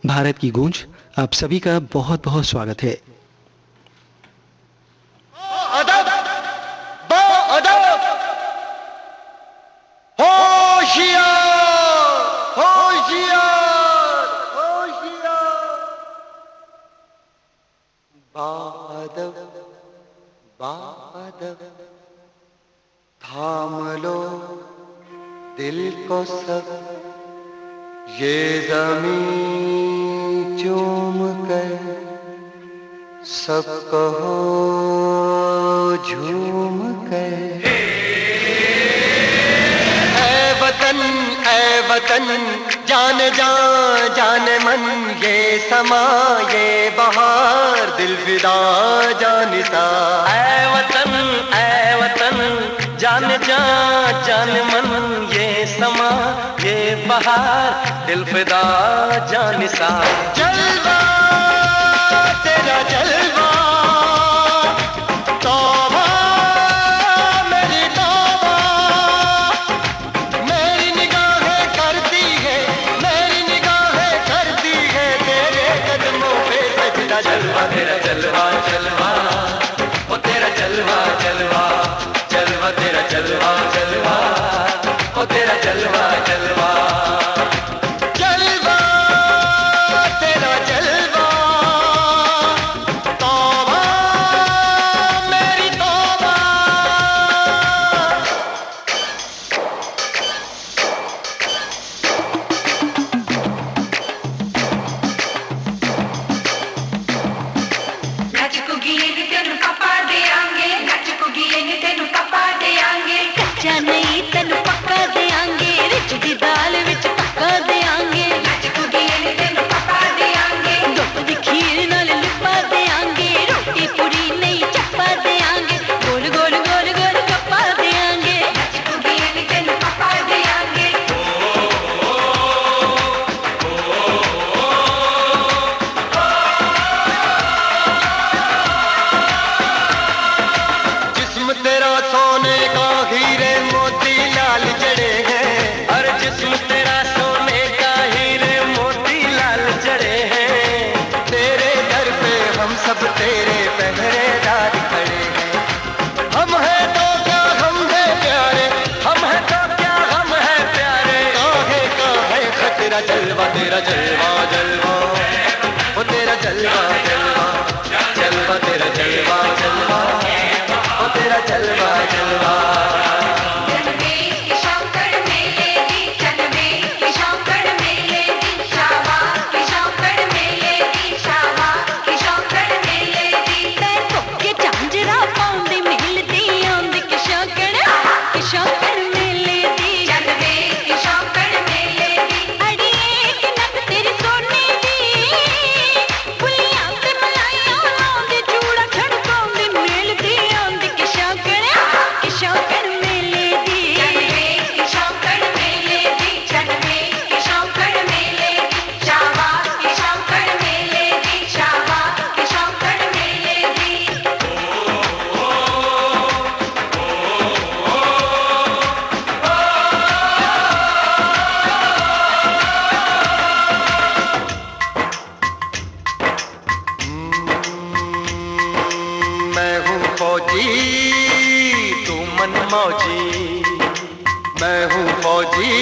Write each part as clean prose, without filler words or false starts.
भारत की गूंज आप सभी का बहुत बहुत स्वागत है। अदब बा अदब होशियार होशियार होशियार बा अदब बा अदब थाम लो दिल को सब ये ज़मीं चूम कर सब कहो झूम कर। ऐ वतन जान जा जान मन ये समा ये बहार दिल फिदा जानिसा। ऐ वतन जान जा जान मन ये समा ये बहार दिल फिदा जानिसा। जलवा तेरा जलवा तौबा मेरी तौबा मेरी निगाहें करती है मेरी निगाहें करती है तेरे कदमों पे सजदा। जलवा तेरा जलवा जलवा ओ तेरा जलवा जलवा जलवा तेरा जलवा जलवा ओ तेरा जलवा जलवा। जलवा तेरा जलवा तौबा मेरी तौबा। कच्चा नहीं तेन पक्का देंगे रिच दी दाल विच पक्का देंगे दुप दी खीर नाल लिपा देंगे रोटी पूरी नहीं चप्पा देंगे गोल गोल गोल गोल कप्पा देंगे। जिस्म तेरा सोने का हीरे मोती लाल जड़े हैं। हर जिस्म तेरा सोने का हीरे मोती लाल जड़े हैं। तेरे दर पे हम सब तेरे पहरेदार खड़े हैं। हम हैं तो क्या हम हैं प्यारे हम है तो क्या हम है प्यारे। काहे का है खतरा। जलवा तेरा जलवा जलवा वो तेरा जलवा जलवा जलवा तेरा जलवा जलवा वो तेरा जलवा जलवा। मैं हूँ फौजी तू मन मौजी। मैं हूँ फौजी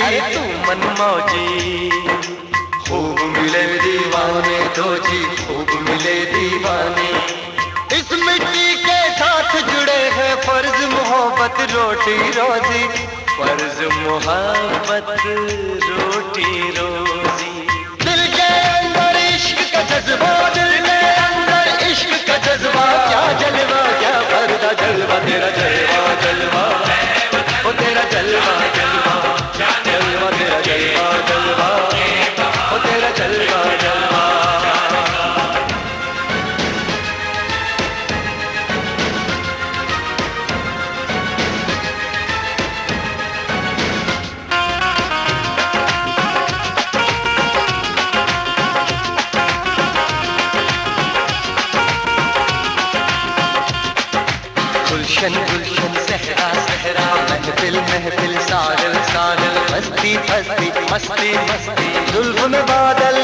अरे तू मन मौजी। खूब मिले दीवाने तो जी खूब मिले दीवाने। इस मिट्टी के साथ जुड़े हैं फर्ज मोहब्बत रोटी रोजी। फर्ज मोहब्बत रोटी रोजी। दिल के अंदर इश्क का जज्बा दिल के अंदर इश्क का जज्बा। क्या जलवा क्या पर्दा जलवा तेरा जलवा जलवा ओ तेरा जलवा जलवा जलवा तेरा जलवा जलवा ओ तेरा जलवा जलवा। गुलशन गुलशन सहरा सहरा महफिल महफिल सागल सागल मस्ती मस्ती मस्ती मस्ती जुल्फ में बादल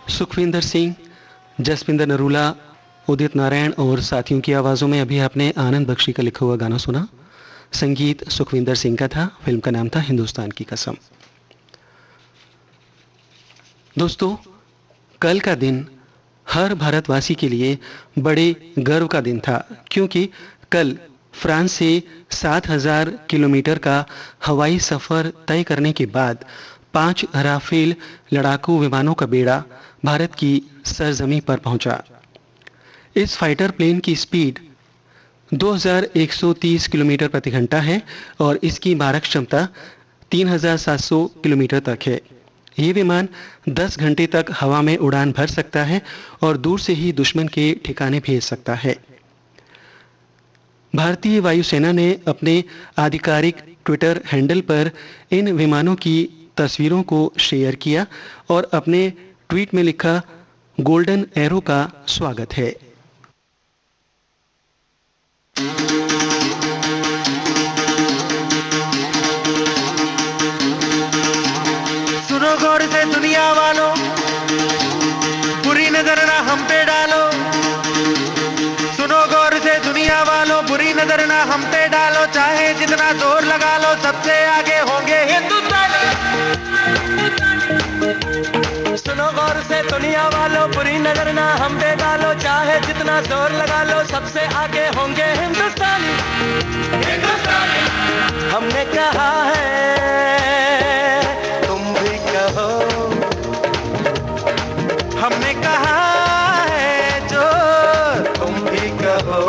सुखविंदर सिंह, जसविंदर नरूला, उदित नारायण और साथियों की आवाज़ों में अभी आपने आनंद बख्शी का लिखा हुआ गाना सुना। संगीत सुखविंदर सिंह का था। फिल्म का नाम था हिंदुस्तान की कसम। दोस्तों, कल का दिन हर भारतवासी के लिए बड़े गर्व का दिन था, क्योंकि कल फ्रांस से 7,000 किलोमीटर का हवाई सफ़र तय करने के बाद 5 राफेल लड़ाकू विमानों का बेड़ा भारत की सरजमी पर पहुंचा। इस फाइटर प्लेन की स्पीड 2130 किलोमीटर प्रति घंटा है और इसकी मारक क्षमता 3700 किलोमीटर तक है। ये विमान 10 घंटे तक हवा में उड़ान भर सकता है और दूर से ही दुश्मन के ठिकाने भेज सकता है। भारतीय वायुसेना ने अपने आधिकारिक ट्विटर हैंडल पर इन विमानों की तस्वीरों को शेयर किया और अपने ट्वीट में लिखा, गोल्डन एरो का स्वागत है। सुनो गौर से दुनिया वालों, बुरी नजर ना हम पे डालो। सुनो गौर से दुनिया वालों, बुरी नजर ना हम पे डालो। चाहे जितना जोर लगा लो, सबसे आगे होंगे हिंदुस्तानी। सुनो गौर से दुनिया वालों, बुरी नजर ना हम पे डालो। चाहे जितना जोर लगा लो, सबसे आगे होंगे हिंदुस्तानी। हमने कहा है, तुम भी कहो। हमने कहा है जो तुम भी कहो।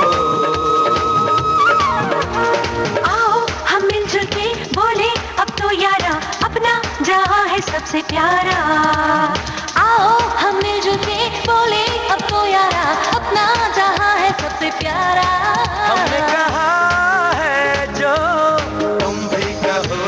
आओ हम मिलजुल के बोले अब तो यारा, अपना जहां है सबसे प्यारा। आओ हम मिलजुल के बोले अब तो यारा, अपना जहां है सबसे प्यारा। हमने कहा है जो तुम भी कहो।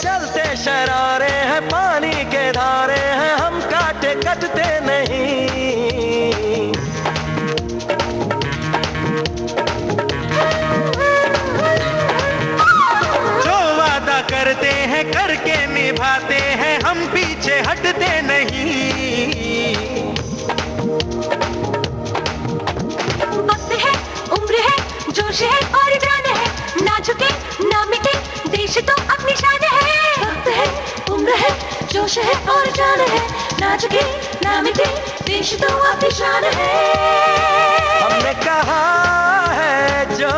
जलते शरारे हैं, पानी के धारे हैं, हम काटे कटते नहीं। जो वादा करते हैं करके निभाते हैं, हम पीछे हटते नहीं। वक्त है, उम्र है, जोश है और जान है, ना झुके ना मिटे देश तो अपनी शान है। वक्त है, उम्र है, जोश है और जान है, ना झुके ना मिटे देश तो अपनी शान है। हमने कहा है जो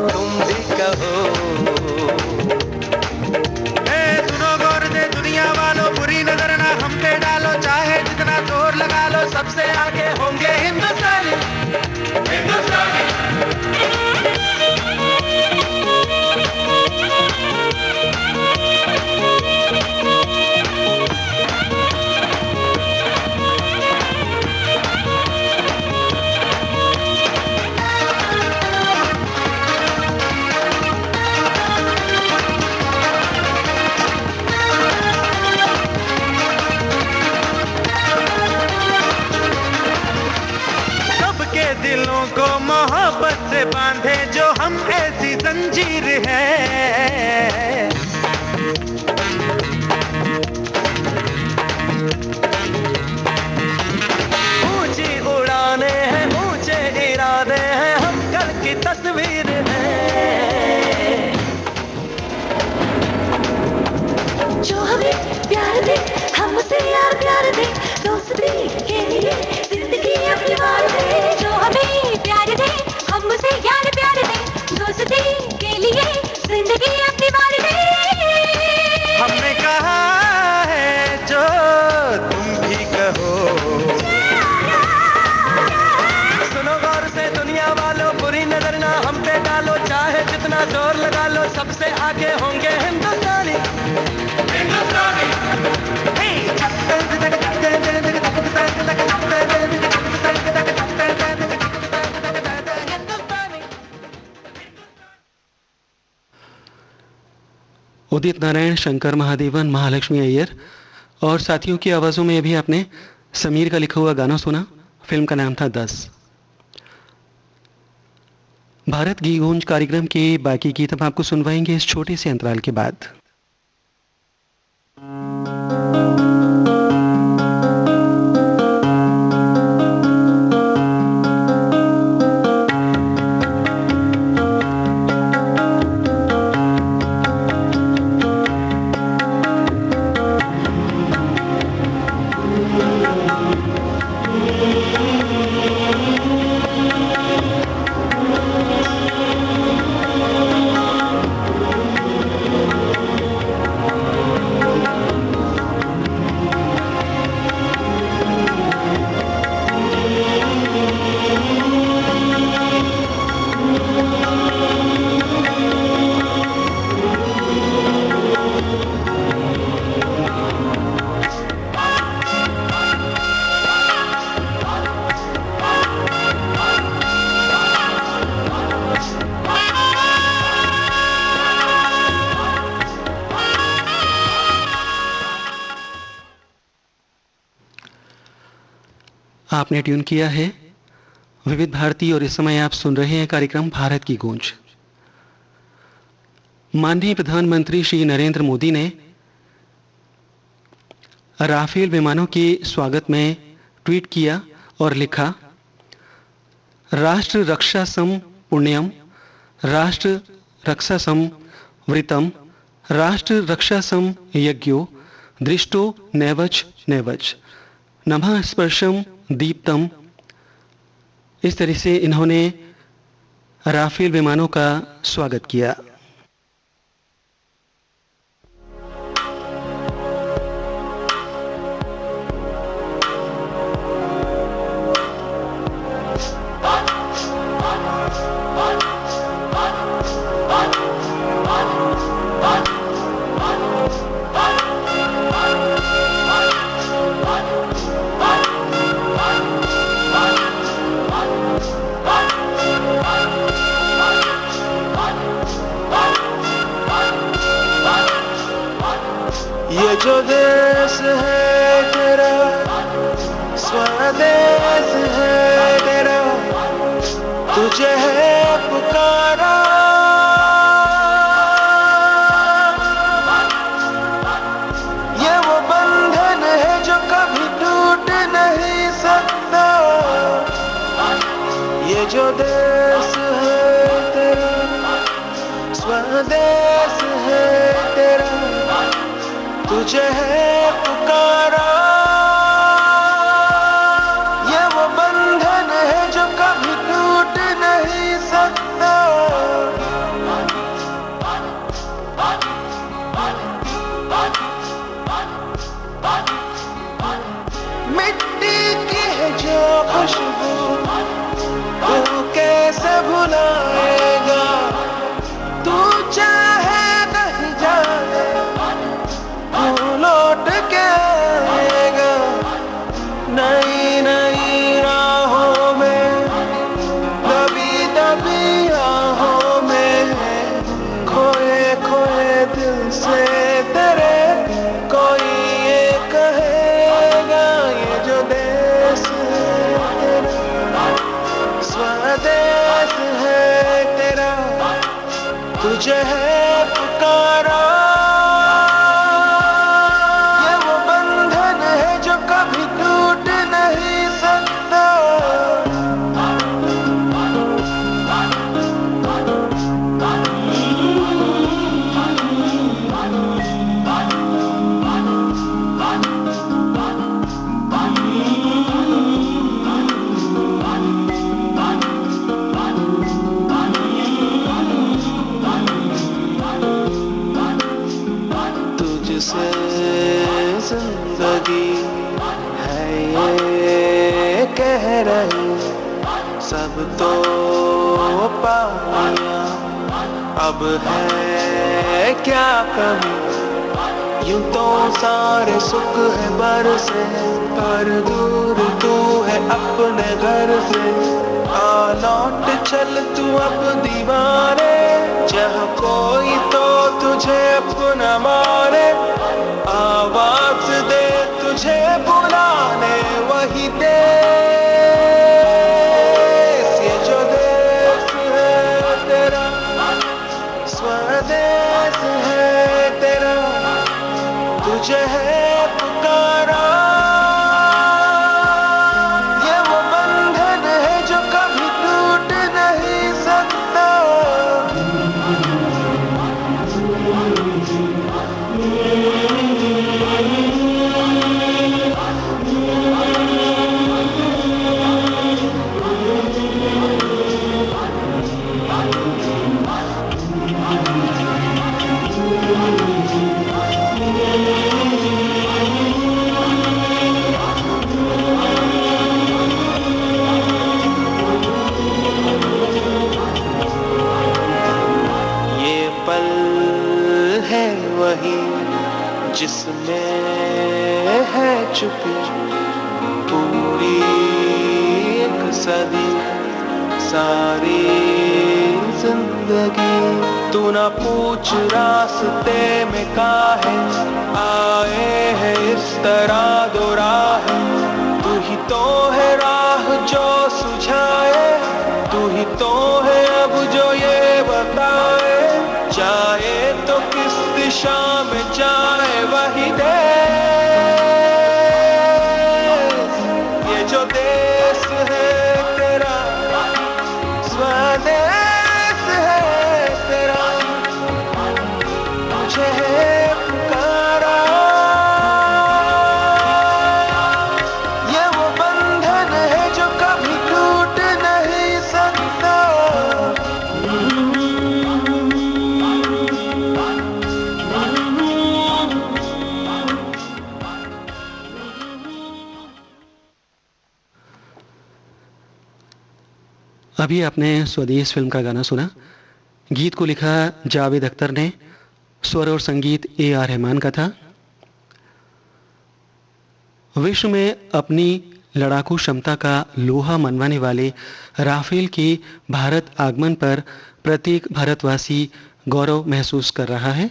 तुम भी कहो। सुनो गौर से दुनिया वालों, बुरी नजर ना हम पे डालो। चाहे जितना जोर लगा लो, सबसे आगे होंगे हिंदुस्तानी। सबके दिलों को मोहब्बत से बांधे जो हम ऐसी जंजीर है। ऊंची उड़ाने हैं, ऊंचे इरादे हैं, हम कल की तस्वीर है। जो हमें प्यार दे, हम उसे यार प्यार दे, दोस्ती के लिए जिंदगी अपनी वार दे। जो हमें प्यार दे, हम उसे यार प्यार दे, दोस्ती के लिए जिंदगी अपनी वार दे। हमने कहा है जो तुम भी कहो। सुनो गौर से दुनिया वालों, बुरी नजर ना हम पे डालो। चाहे जितना जोर लगा लो, सबसे आगे होंगे हिंदुस्तानी। उदित नारायण, शंकर महादेवन, महालक्ष्मी अय्यर और साथियों की आवाज़ों में अभी आपने समीर का लिखा हुआ गाना सुना। फिल्म का नाम था 10। भारत की गूंज कार्यक्रम के बाकी गीत हम आपको सुनवाएंगे इस छोटे से अंतराल के बाद। आपने ट्यून किया है विविध भारती और इस समय आप सुन रहे हैं कार्यक्रम भारत की गूंज। माननीय प्रधानमंत्री श्री नरेंद्र मोदी ने राफेल विमानों के स्वागत में ट्वीट किया और लिखा, राष्ट्र रक्षा सम पुण्यम, राष्ट्र रक्षा सम वृतम, राष्ट्र रक्षा सम यज्ञो, दृष्टो नैवच नैवच, नमः स्पर्शम दीप्तम। इस तरह से इन्होंने राफेल विमानों का स्वागत किया। ये जो देश है तेरा, स्वदेश है तेरा, तुझे है पुकारा। ये वो बंधन है जो कभी टूट नहीं सकता। ये जो देश है तेरा, स्वदेश है तेरा, तुझे है पुकारा। ये वो बंधन है जो कभी टूट नहीं सकता। मिट्टी की है जो खुशबू, तू कैसे भुलाएगा। तू चाहे कहीं जाए, लौट के आएगा। नई नई राहों में, दबी दबी राहों में, खोए खोए दिल से तेरे कोई ये कहेगा। ये जो देश है तेरा, स्वदेश है तेरा, तुझे है पुकारा। जिंदगी है ये कह रही, सब तो पानियां, अब है क्या कमी। यूं तो सारे सुख है बरसे, पर दूर तू है अपने घर से। आ लौट चल तू अब दीवाने, जहाँ कोई तो तुझे अपना माने, आवाज दे तुझे बुलाने, वही देश, ये जो देश है तेरा, स्वदेश है तेरा, तुझे है पुकारा। ये वो बंधन है जो कभी टूट नहीं सकता। जिसमें है छुपी पूरी एक सदी, सारी जिंदगी। तू ना पूछ रास्ते में काहे आए है इस तरह दो राह, तू ही तो है राह जो सुझाए, तू ही तो है अब जो ये बताए, चाहे तो किस दिशा में जाए वही देश, ये जो देश है तेरा, स्वदेश है तेरा, तुझे है पुकारा। ये वो बंधन है जो कभी टूट नहीं सकता। अभी आपने स्वदेश फिल्म का गाना सुना। गीत को लिखा जावेद अख्तर ने, स्वर और संगीत AR रहमान का था। विश्व में अपनी लड़ाकू क्षमता का लोहा मनवाने वाले राफेल के भारत आगमन पर प्रत्येक भारतवासी गौरव महसूस कर रहा है।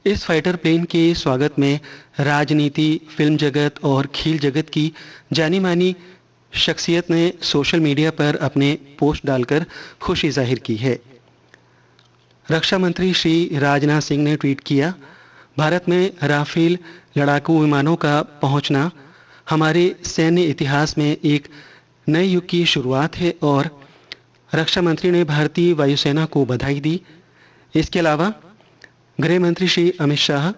इस फाइटर प्लेन के स्वागत में राजनीति, फिल्म जगत और खेल जगत की जानी मानी शख्सियत ने सोशल मीडिया पर अपने पोस्ट डालकर खुशी जाहिर की है। रक्षा मंत्री श्री राजनाथ सिंह ने ट्वीट किया, भारत में राफेल लड़ाकू विमानों का पहुंचना हमारे सैन्य इतिहास में एक नए युग की शुरुआत है और रक्षा मंत्री ने भारतीय वायुसेना को बधाई दी। इसके अलावा गृह मंत्री श्री अमित शाह,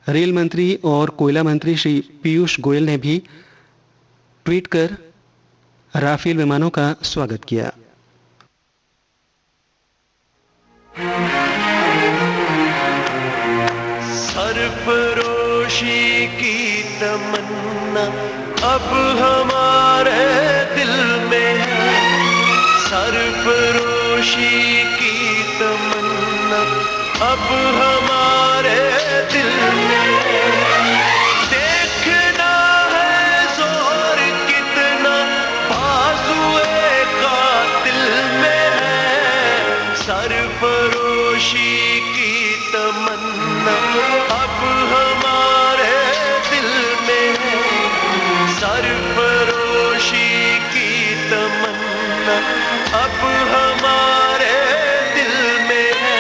रेल मंत्री और कोयला मंत्री श्री पीयूष गोयल ने भी ट्वीट कर राफेल विमानों का स्वागत किया। सरफरोशी की तमन्ना अब हमारे दिल में है, सरफरोशी की तमन्ना अब हमारे दिल में है। देखना है जोर कितना बाजुए कातिल में है, सरफरोशी की तमन्ना अब हमारे दिल में है, सरफरोशी की तमन्ना अब हमारे दिल में है।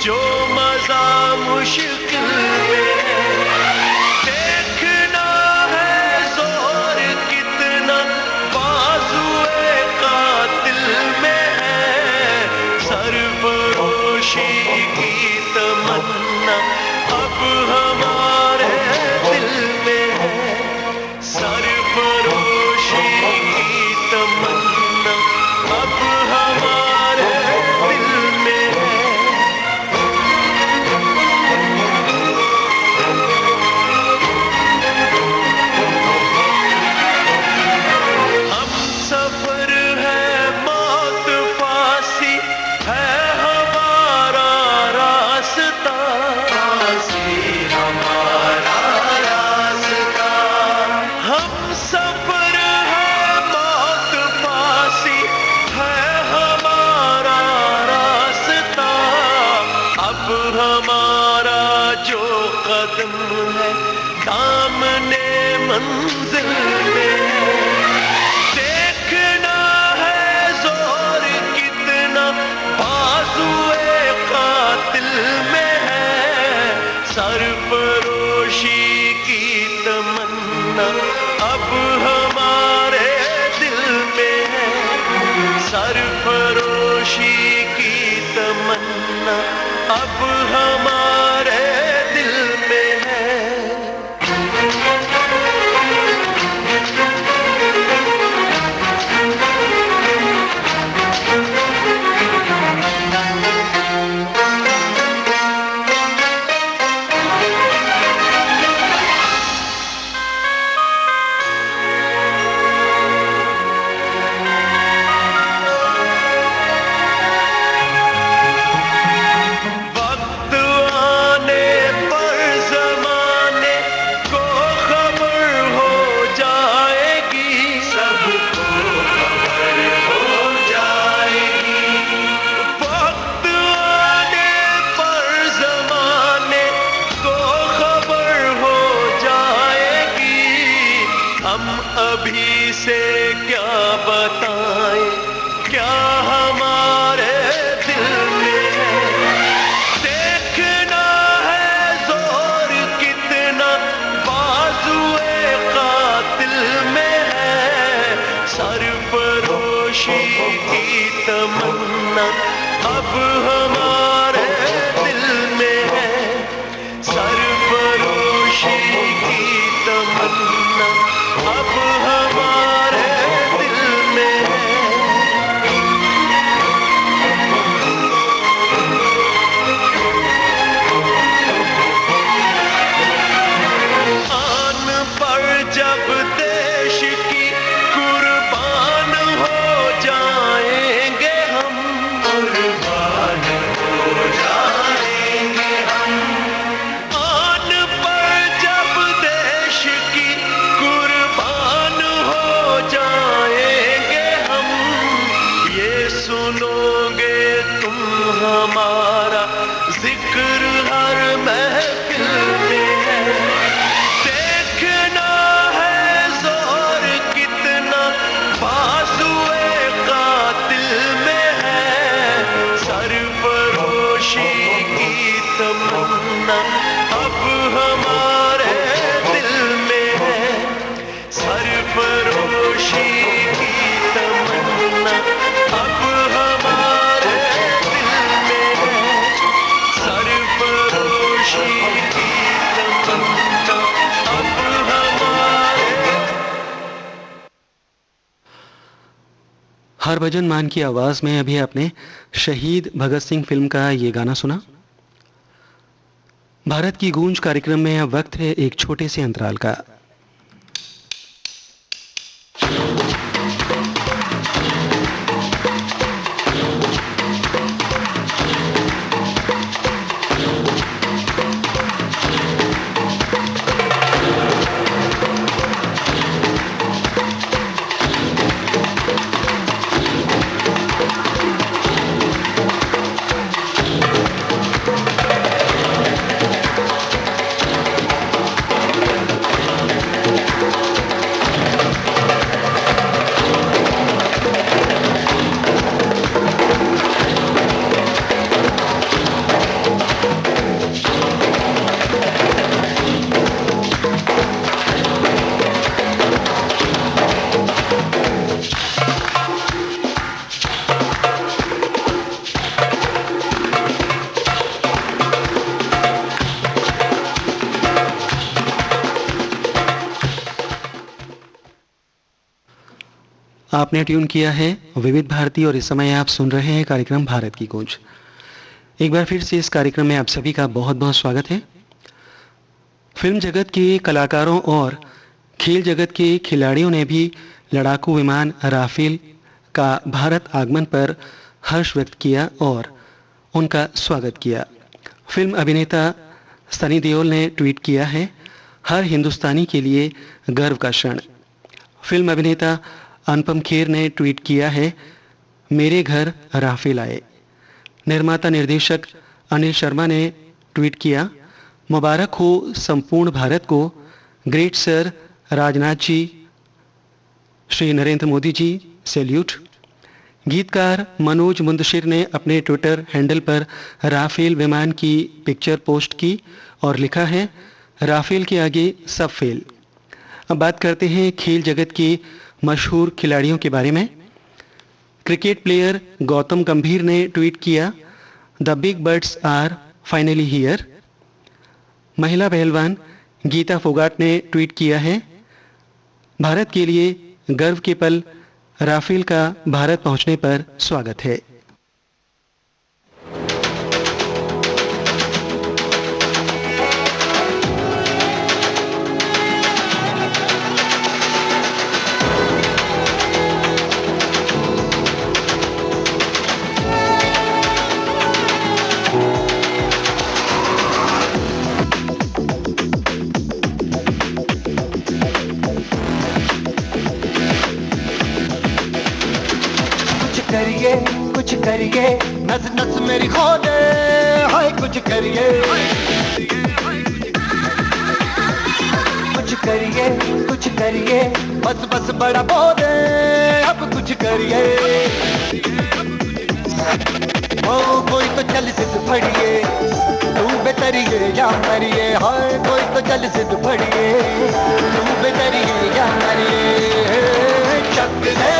जो मजा मुश्किल में है, जो कदम है सामने मंजिल में है। देखना है जोर कितना बाजुए कातिल में है। सरफरोशी की तमन्ना अब हमारे दिल में है। सरफरोशी की तमन्ना अब हमारे दिल में है। अभी से क्या बताएं क्या हमारे दिल में है। देखना है जोर कितना बाजुए कातिल में है। सरफरोशी की तमन्ना अब हमारे दिल में है। सरफरोशी की तमन्ना अब हमारे दिल में है। आन पर जब देश की कुर्बान हो जाएंगे हम। कुर्बान हो जाएंगे हम। आन पर जब देश की कुर्बान हो जाएंगे हम। ये सुनोगे तुम हमारा जिक्र हर महफिल में है। देखना है जोर कितना बाजुए कातिल में है। सरफरोशी की तमन्ना अब हमारे दिल में है। सरफरोशी की तमन्ना अब हमारे दिल में है। सरफरोशी की तमन्ना अब हमारे। हरभजन मान की आवाज में अभी आपने शहीद भगत सिंह फिल्म का ये गाना सुना। भारत की गूंज कार्यक्रम में अब वक्त है एक छोटे से अंतराल का। आपने ट्यून किया है विविध भारती और इस समय आप सुन रहे हैं कार्यक्रम भारत की गूंज। एक बार फिर से इस कार्यक्रम में आप सभी का बहुत बहुत स्वागत है। फिल्म जगत के कलाकारों और खेल जगत के खिलाड़ियों ने भी लड़ाकू विमान राफेल का भारत आगमन पर हर्ष व्यक्त किया और उनका स्वागत किया। फिल्म अभिनेता सनी देओल ने ट्वीट किया है, हर हिंदुस्तानी के लिए गर्व का क्षण। फिल्म अभिनेता अनुपम खेर ने ट्वीट किया है, मेरे घर राफेल आए। निर्माता निर्देशक अनिल शर्मा ने ट्वीट किया, मुबारक हो संपूर्ण भारत को। Great sir Rajnath ji, Shri Narendra Modi ji, salute. गीतकार मनोज मुंतशिर ने अपने ट्विटर हैंडल पर राफेल विमान की पिक्चर पोस्ट की और लिखा है, राफेल के आगे सब फेल। अब बात करते हैं खेल जगत के मशहूर खिलाड़ियों के बारे में। क्रिकेट प्लेयर गौतम गंभीर ने ट्वीट किया, the big birds are finally here. महिला पहलवान गीता फोगाट ने ट्वीट किया है, भारत के लिए गर्व के पल, राफेल का भारत पहुंचने पर स्वागत है। कुछ करिए, नस नस मेरी खो दे, हाय कुछ करिए, कुछ करिए, बस बस बड़ा बोले, अब कुछ करिए। ओ कोई तो चल सिद्ध फड़िए, तू बेतरिए या मरिए, हाय कोई तो चल सिद्ध फड़िए, तू बेतरिए या मरिए। चक दे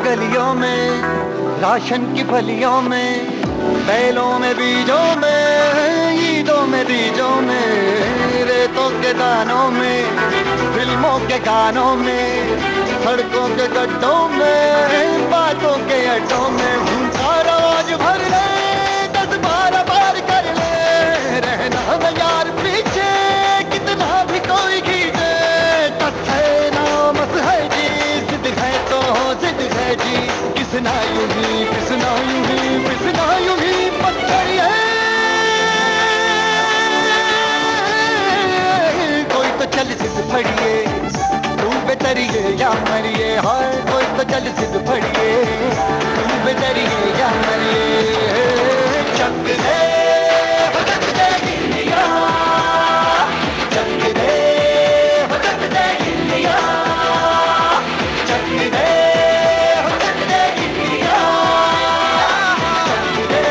गलियों में, राशन की फलियों में, बैलों में बीजों में, ईदों में बीजों में, रेतों के दानों में, फिल्मों के गानों में, सड़कों के गड्ढों में, बातों के अड्डों में, सारा आज भर ले, 10-12 बार कर ले, रहना न यार पीछे, कितना भी कोई खींचे, टस है नामस है जी, जिद है तो जिद है जी, किसना यूं ही, किसना यूं ही, किसना यूं ही पत्थर है। कोई तो चल सिद्ध फड़िए, तू बेतरिए या मरिए, हाय कोई तो चल सिद्ध फड़िए, तू बेतरिए या मरिए। चक दे भटक दे इंडिया, चक दे भटक दे इंडिया, चक दे भटक दे इंडिया, चक दे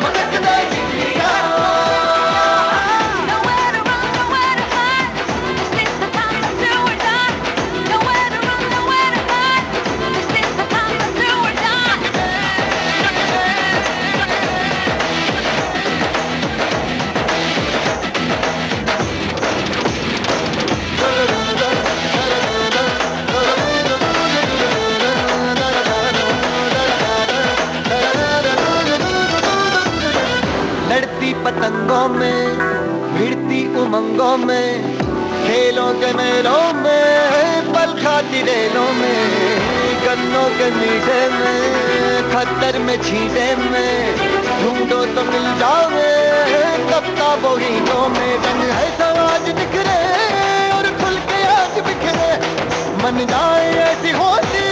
भटक दे India. Nowhere to run, nowhere to hide. This is the time to do or die. Nowhere to run, nowhere to hide. This is the time to do or die. लड़ती पतंगों में, भिड़ती उमंगों में, खेलों के मेलों में, पल खाती रेलों में, गन्नों के मीठे में, खद्दर में छींटे में, ढूंढो तो मिल जाओगे, कप्ता बोहीनों में, रंग है समाज बिखरे और खुल के आज बिखरे, मन जाए ऐसी होती,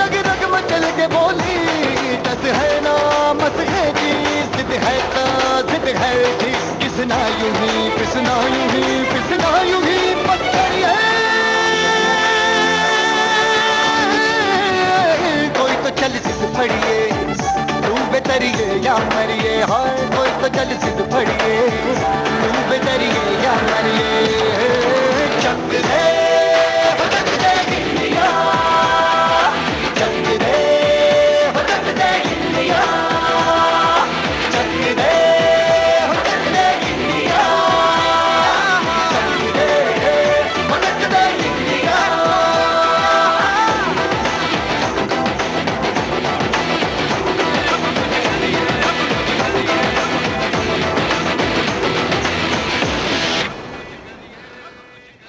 रग रग मचल के बोली, टस है नामस है जी, जिद है ता जिद है जी, किसना यूं ही, किसना यूं ही, किसना यूं ही पत्थर है। कोई तो चल सिद्ध फड़िए, तू बेतरिए या मरिए, हाय कोई तो चल सिद्ध फड़िए, तू बेतरिए या मरिए। चक दे भटक दे इंडिया, चक दे भटक दे इंडिया, चक दे भटक दे इंडिया,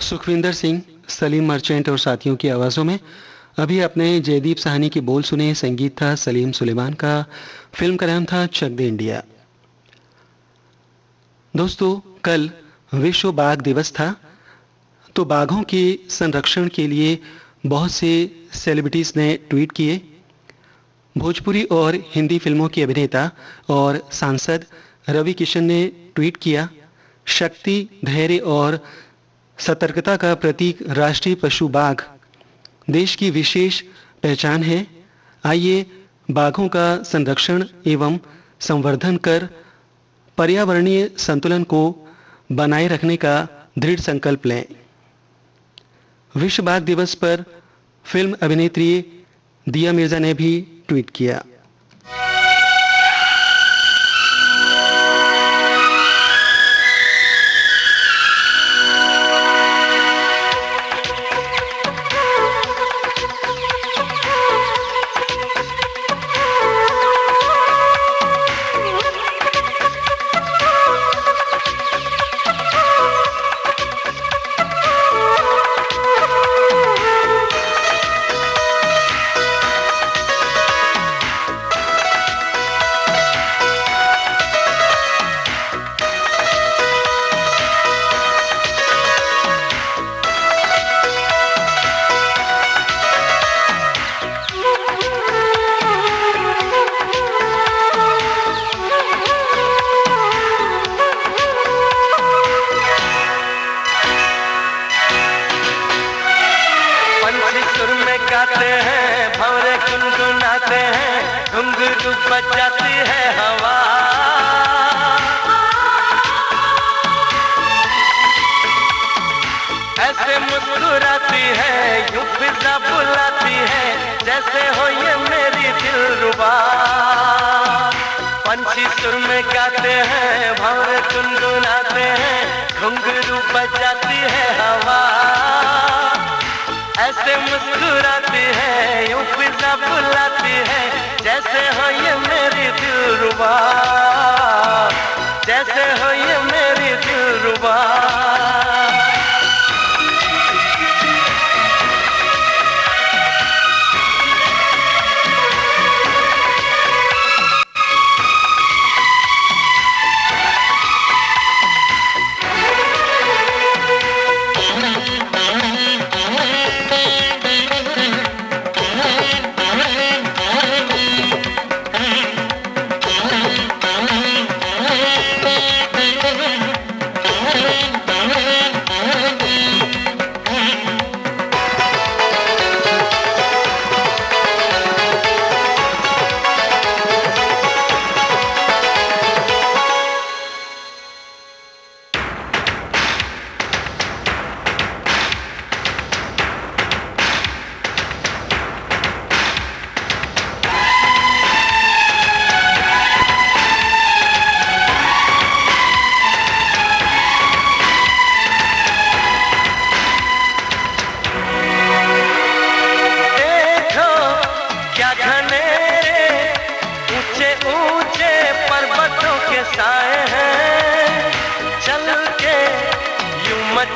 सुखविंदर सिंह, सलीम मर्चेंट और साथियों की आवाज़ों में अभी आपने जयदीप साहनी की बोल सुने। संगीत था सलीम सुलेमान का। फिल्म का नाम था चक दे इंडिया। दोस्तों, कल विश्व बाघ दिवस था, तो बाघों के संरक्षण के लिए बहुत से सेलिब्रिटीज ने ट्वीट किए। भोजपुरी और हिंदी फिल्मों के अभिनेता और सांसद रवि किशन ने ट्वीट किया, शक्ति, धैर्य और सतर्कता का प्रतीक राष्ट्रीय पशु बाघ देश की विशेष पहचान है। आइए बाघों का संरक्षण एवं संवर्धन कर पर्यावरणीय संतुलन को बनाए रखने का दृढ़ संकल्प लें। विश्व बाघ दिवस पर फिल्म अभिनेत्री दिया मिर्जा ने भी ट्वीट किया। बजाती है हवा, ऐसे मुस्कुराती है, यूं फिजा बुलाती है, जैसे हो ये मेरी दिलरुबा। पंछी सुर में गाते हैं, भंवरे गुनगुनाते हैं, घुंघरू बजाती है हवा, ऐसे मुस्कुराती है, यूं फिजा बुलाती है, जैसे हो ये मेरी दिलरुबा, जैसे हो ये मेरी दिलरुबा।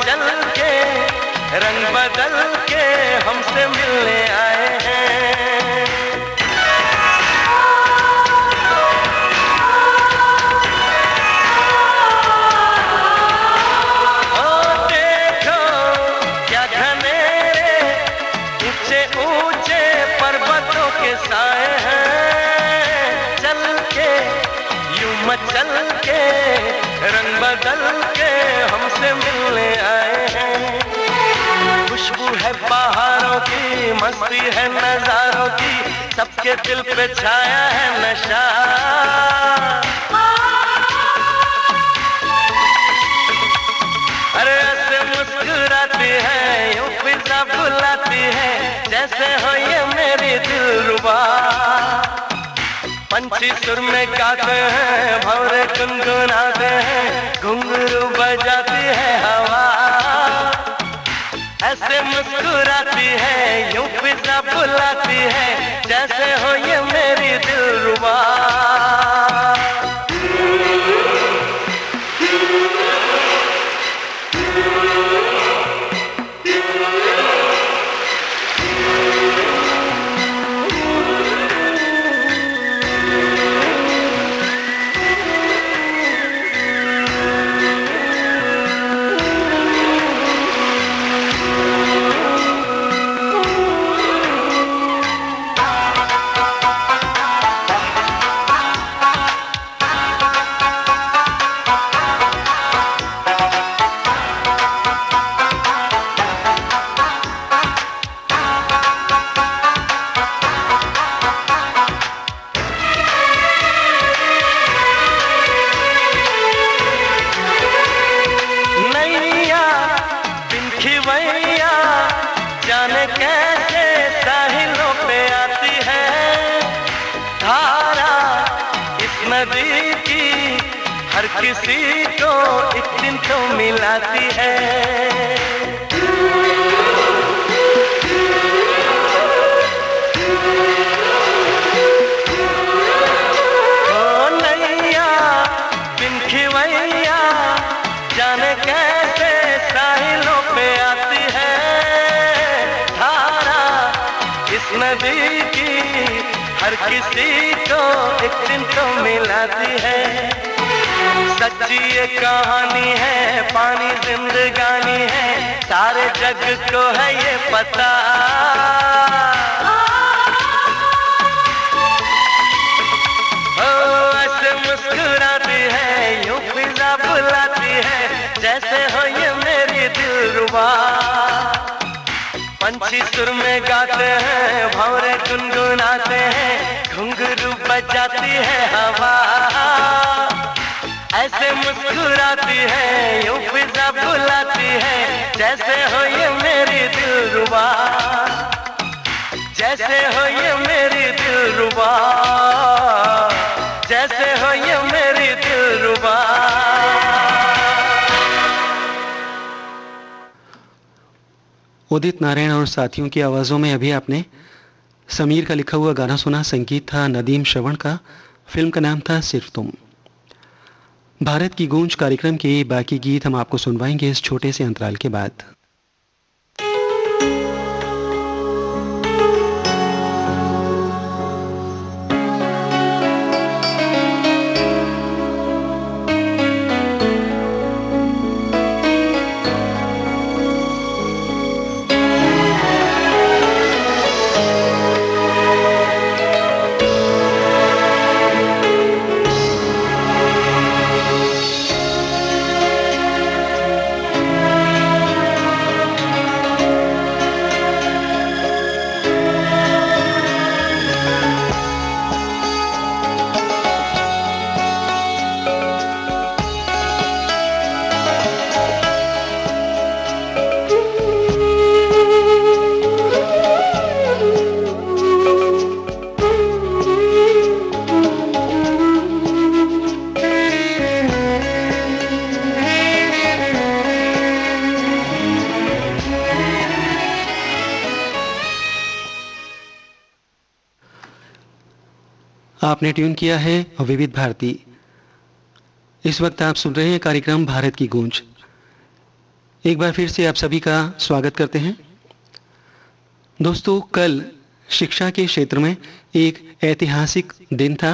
चल के रंग बदल के हमसे मिलने आए हैं। ओ देखो क्या घनेरे ऊंचे ऊंचे पर्वतों के साए हैं। चल के यूं मचल के रंग बदल के हमसे मिलने आए हैं। खुशबू है बहारों की, मस्ती है नजारों की, सबके दिल पे छाया है नशा। अरे ऐसे मुस्कुराती है, यूं फिजा बुलाती है, जैसे हो ये मेरी दिलरुबा। पंछी सुर में गाते हैं, भंवरे गुनगुनाते हैं, घुंघरू बजाती है हवा, ऐसे मुस्कुराती है, यूं फिजा बुलाती है, जैसे हो ये मेरी दिलरुबा। किसी को एक दिन तो मिलाती है। ओ नैया बिन खिवैया जाने कैसे साहिलों पे आती है। धारा इस नदी की हर किसी को एक दिन तो मिलाती है। सच्ची ये कहानी है, पानी जिंदगानी है, सारे जग को है ये पता। ओ ऐसे मुस्कुराती है, यूं फिजा बुलाती है, जैसे हो ये मेरी दिलरुबा। पंछी सुर में गाते हैं, भंवरे गुनगुनाते हैं, घुंघरू बजाती है हवा। ऐसे मुस्कुराती है, यूं फिजा बुलाती है, जैसे हो ये मेरी दिलरुबा, जैसे हो ये मेरी दिलरुबा, जैसे हो ये मेरी दिलरुबा। उदित नारायण और साथियों की आवाज़ों में अभी आपने समीर का लिखा हुआ गाना सुना। संगीत था नदीम श्रवण का। फिल्म का नाम था सिर्फ तुम। भारत की गूंज कार्यक्रम के बाकी गीत हम आपको सुनवाएंगे इस छोटे से अंतराल के बाद। आपने ट्यून किया है विविध भारती। इस वक्त आप सुन रहे हैं कार्यक्रम भारत की गूंज। एक बार फिर से आप सभी का स्वागत करते हैं। दोस्तों, कल शिक्षा के क्षेत्र में एक ऐतिहासिक दिन था।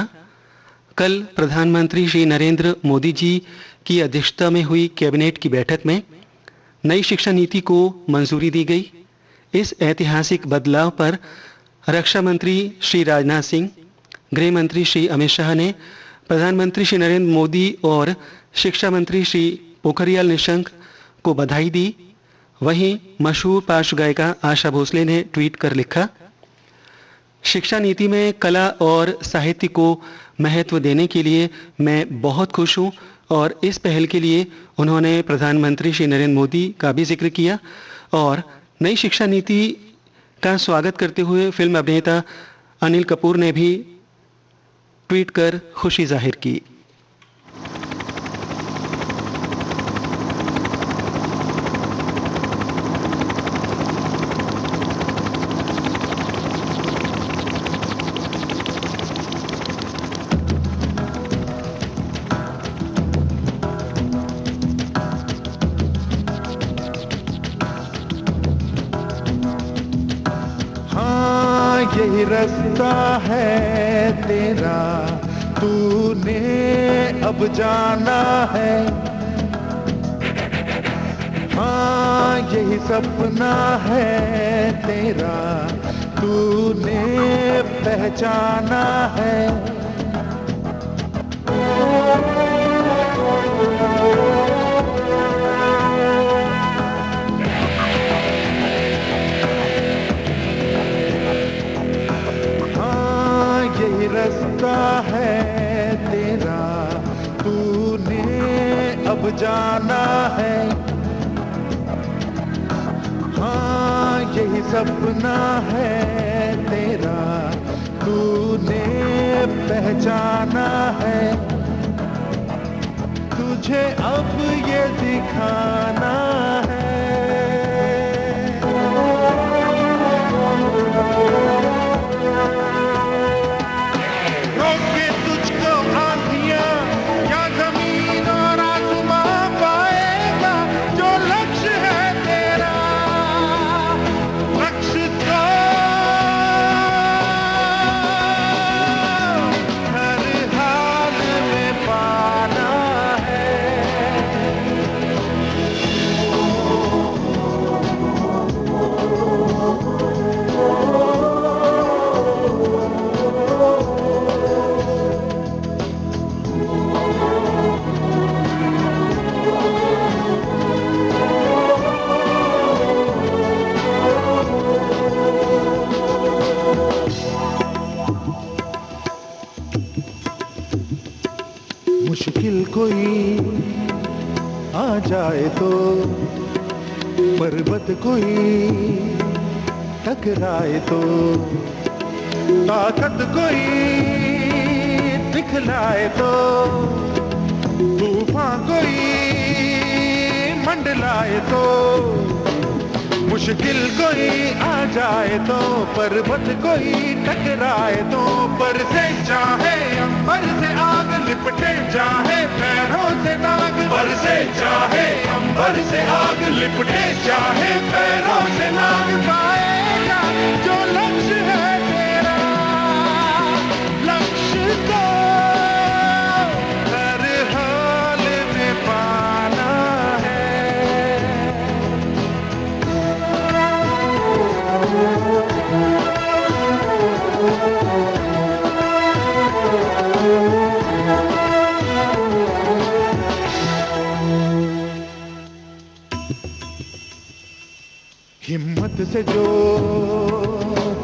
कल प्रधानमंत्री श्री नरेंद्र मोदी जी की अध्यक्षता में हुई कैबिनेट की बैठक में नई शिक्षा नीति को मंजूरी दी गई। इस ऐतिहासिक बदलाव पर रक्षा मंत्री श्री राजनाथ सिंह, गृह मंत्री श्री अमित शाह ने प्रधानमंत्री श्री नरेंद्र मोदी और शिक्षा मंत्री श्री पोखरियाल निशंक को बधाई दी। वहीं मशहूर पार्श्व गायिका आशा भोसले ने ट्वीट कर लिखा, शिक्षा नीति में कला और साहित्य को महत्व देने के लिए मैं बहुत खुश हूं और इस पहल के लिए उन्होंने प्रधानमंत्री श्री नरेंद्र मोदी का भी जिक्र किया। और नई शिक्षा नीति का स्वागत करते हुए फिल्म अभिनेता अनिल कपूर ने भी ट्वीट कर खुशी जाहिर की। हाँ, यही रास्ता है तेरा, तूने अब जाना है। हाँ, यही सपना है तेरा, तूने पहचाना है। रास्ता है तेरा, तूने अब जाना है। हाँ, यही सपना है तेरा, तूने पहचाना है। तू तुझे अब ये दिखाना है। रोके तुझको आंधियां या जमीन और आसमां पाएगा जो लक्ष्य है तेरा, लक्ष्य को हर हाल में पाना है। मुश्किल कोई आ जाए तो, पर्वत कोई टकराए तो, ताकत कोई दिखलाए तो, तूफान कोई मंडलाए तो, मुश्किल कोई आ जाए तो, पर्वत कोई टकराए तो, पर से चाहे अंबर से आग लिपटे चाहे पैरों से दाग, पर से चाहे अंबर से आग लिपटे चाहे पैरों से नाग, पाएगा जो लक्ष्य है तेरा, लक्ष्य को हर हाल में पाना है। हिम्मत से जो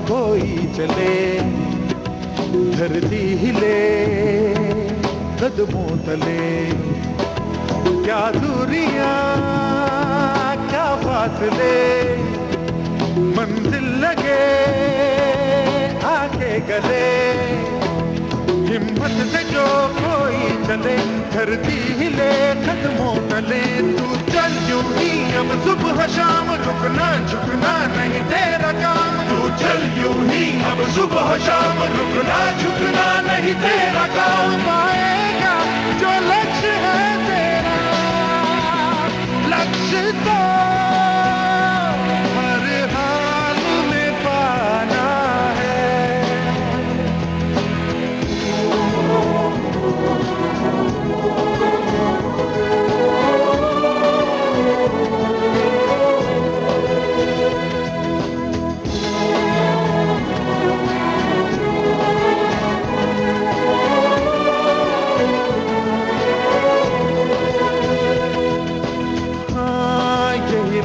कोई चले, धरती हिले कदमों तले, क्या दूरियां क्या फासले, मंजिल लगे आके गले। हिम्मत से जो कोई चले, धरती हिले कदमों तले, तू चल यूं ही अब सुबह शाम, रुकना झुकना नहीं तेरा काम, तू चल यूं ही अब सुबह शाम, रुकना झुकना नहीं तेरा काम, पाएगा जो लक्ष्य है तेरा, लक्ष्य तो हर हाल में पाना है।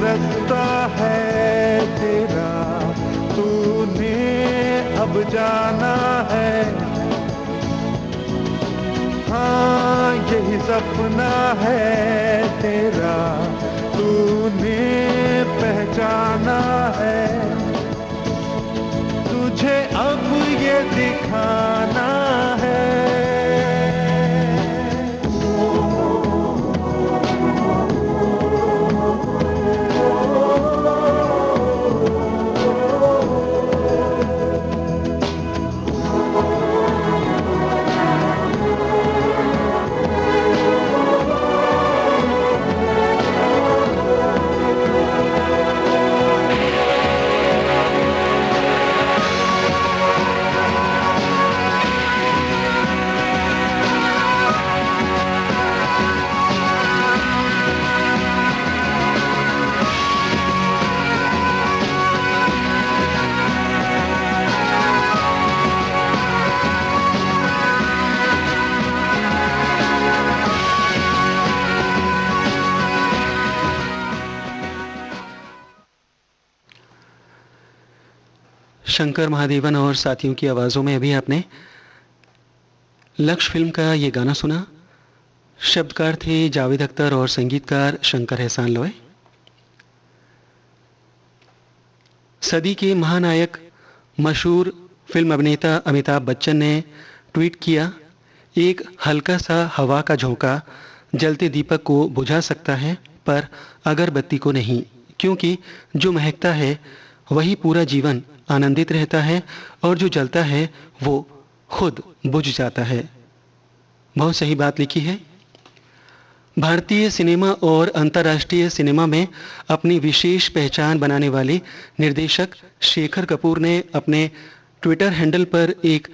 रास्ता है तेरा, तूने अब जाना है, हाँ यही सपना है तेरा, तूने पहचाना है, तुझे अब ये दिखाना है। शंकर महादेवन और साथियों की आवाज़ों में अभी आपने लक्ष्य फिल्म का ये गाना सुना। शब्दकार थे जावेद अख्तर और संगीतकार शंकर एहसान लोई। सदी के महानायक मशहूर फिल्म अभिनेता अमिताभ बच्चन ने ट्वीट किया, एक हल्का सा हवा का झोंका जलते दीपक को बुझा सकता है पर अगरबत्ती को नहीं, क्योंकि जो महकता है वही पूरा जीवन आनंदित रहता है और जो जलता है वो खुद बुझ जाता है। बहुत सही बात लिखी है। भारतीय सिनेमा और अंतर्राष्ट्रीय सिनेमा में अपनी विशेष पहचान बनाने वाले निर्देशक शेखर कपूर ने अपने ट्विटर हैंडल पर एक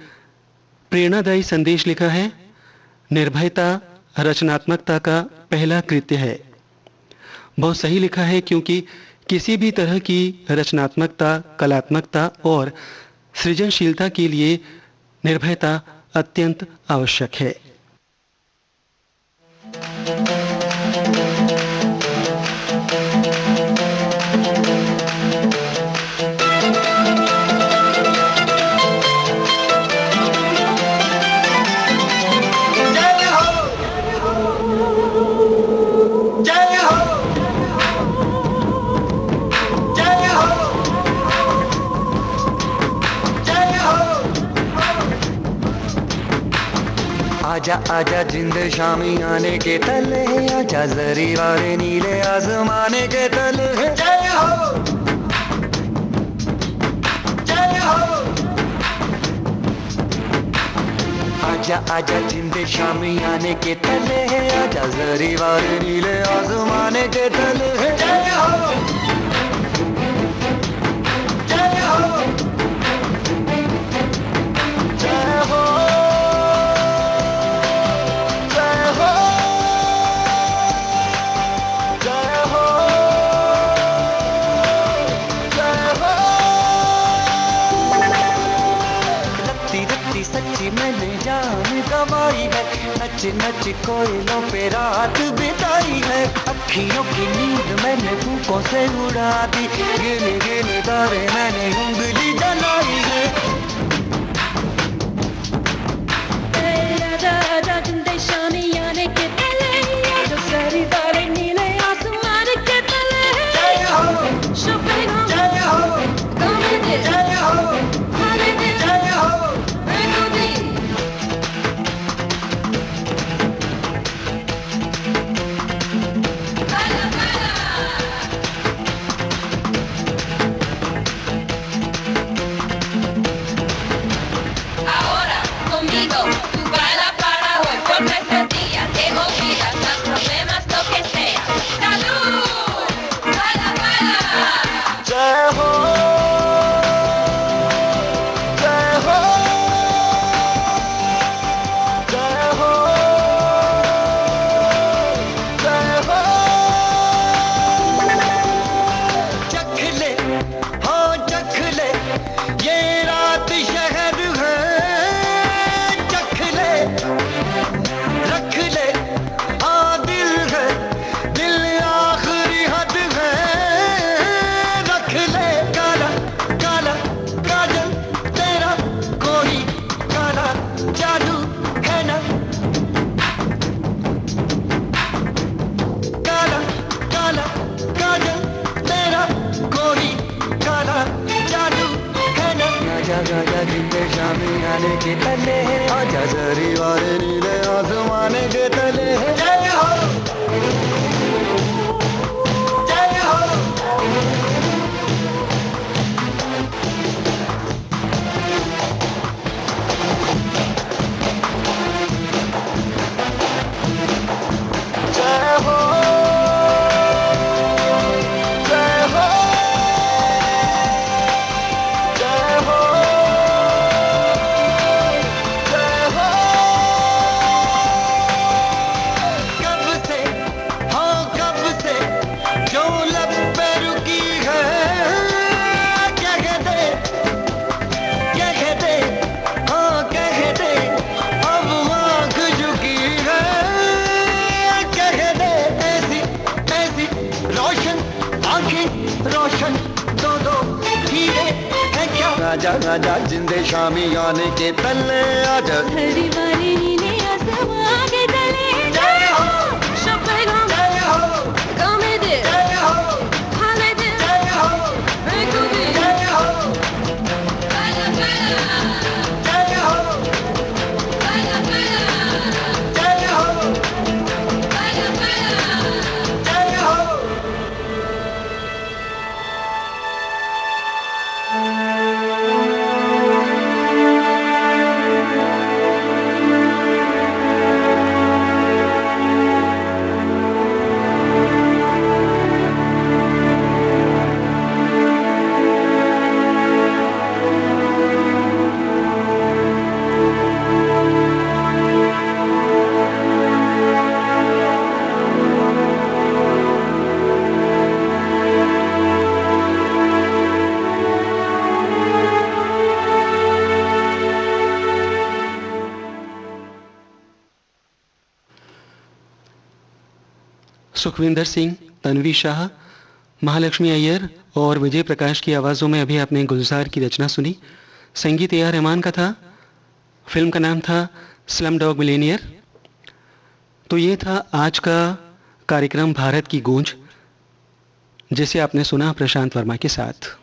प्रेरणादायी संदेश लिखा है। निर्भयता रचनात्मकता का पहला कृत्य है। बहुत सही लिखा है, क्योंकि किसी भी तरह की रचनात्मकता, कलात्मकता और सृजनशीलता के लिए निर्भयता अत्यंत आवश्यक है। आजा आजा जिंद शामी आने के तले, आजा जरी वाले नीले आसमाने के तले। जय हो जय हो। आजा आजा जिंद शामी आने के तले, आजा जरी वाले नीले आसमाने के तले। जय हो जय हो जय हो। सच्ची मैंने जान गवाई है, नच नच कोयलों पे रात बिताई है। अखियों की नींद मैंने फूकों से उड़ा दी, गिन गिन तारे मैंने उंगली जलाई है। आजा आजा जिंदे शामी आने के तले, आजा सारी तारे नीले आसमान के तले। जय हो जय हो जय हो जय हो। के तले, आजा जरी वाले नीले आसमाने के तले। जय हो जय हो। जय हो आजा आजा जिंदे शामी आने के तले, आजा हरी वाली नीले आसमां के तले। जय हो जय हो कॉमेडी, जय हो हॉलीडे, जय हो बेकुदी, जय हो काला काला, जय हो काला काला, जय हो काला सुखविंदर सिंह, तन्वी शाह, महालक्ष्मी अय्यर और विजय प्रकाश की आवाज़ों में अभी आपने गुलजार की रचना सुनी। संगीत ए आर रहमान का था। फिल्म का नाम था स्लम डॉग मिलेनियर। तो ये था आज का कार्यक्रम भारत की गूंज, जिसे आपने सुना प्रशांत वर्मा के साथ।